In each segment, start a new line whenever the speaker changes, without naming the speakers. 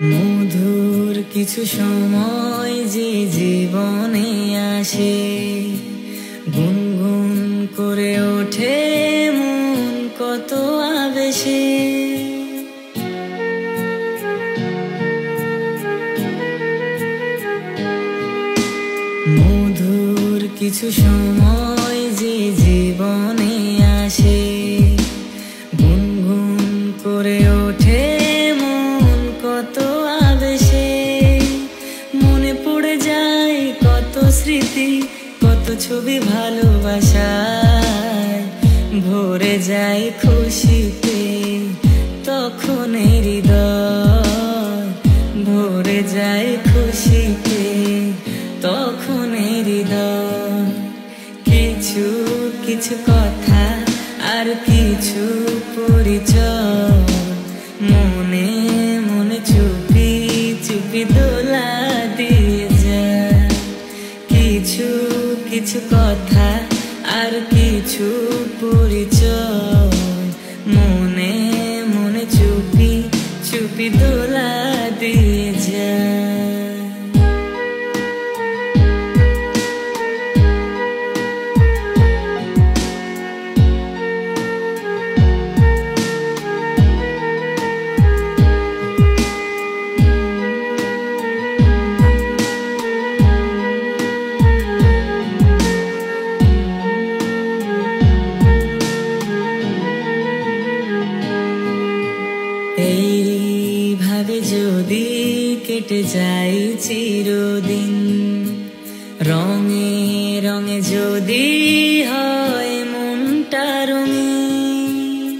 মধুর কিছু সময় যে জীবনে আসে, গুনগুন করে ওঠে মন কত আবেশে। মধুর কিছু সময় যে জীবনে আসে, গুনগুন করে ওঠে মন কত আবেশে। মনে পড়ে যায় কত স্মৃতি, কত ছবি ভালোবাসায়, ভরে যায় খুশিতে তখন হৃদয়, ভরে যায় খুশিতে তখন হৃদয়। কিছু কিছু কথা আর কিছু পরিচয়, মনে মনে চুপি চুপি দোলা দিয়ে যায়। কিছু কিছু কথা আর কিছু পরিচয়, মনে মনে চুপি চুপি দোলা দিয়ে যায়। এইভাবে যদি কেটে যায় চিরদিন, রঙে রঙে যদি হয় মনটা রঙিন,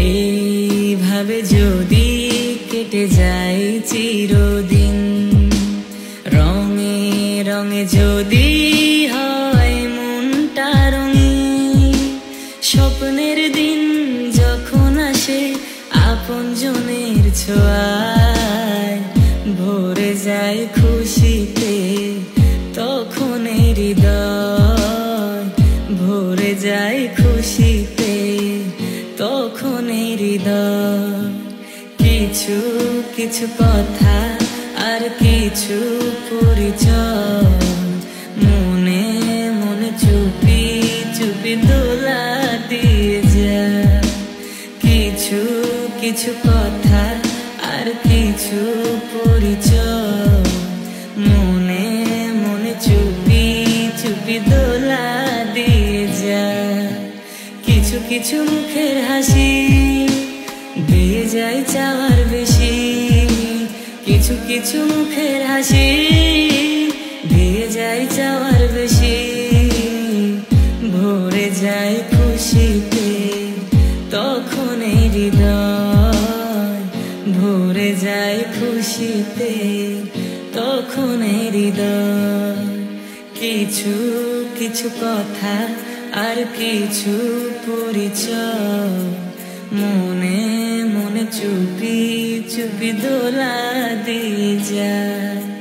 এইভাবে যদি কেটে যায় চিরদিন, রঙে রঙে যদি হয় মনটা রঙিন। স্বপ্নের দিন যখন আসে আপনজনের ছোঁয়ায়, ভরে যায় খুশিতে তখন হৃদয়, ভরে যায় খুশিতে তখন হৃদয়। কিছু কিছু কথা আর কিছু পরিচয়, মনে মনে চুপি চুপি দোলা দিয়ে যায়। কিছু কিছু কথা আর কিছু পরিচয়, মনে মনে চুপি চুপি দোলা দিয়ে যায়। কিছু কিছু মুখের হাসি দিয়ে যায় চাওয়ার বেশি, কিছু কিছু মুখের হাসি দিয়ে যায় চাওয়ার বেশি, ভরে যায় খুশিতে তখন হৃদয়, ভরে যায় খুশিতে তখন হৃদয়। কিছু কিছু কথা আর কিছু পরিচয়, মনে মনে চুপি চুপি দোলা দিয়ে যায়।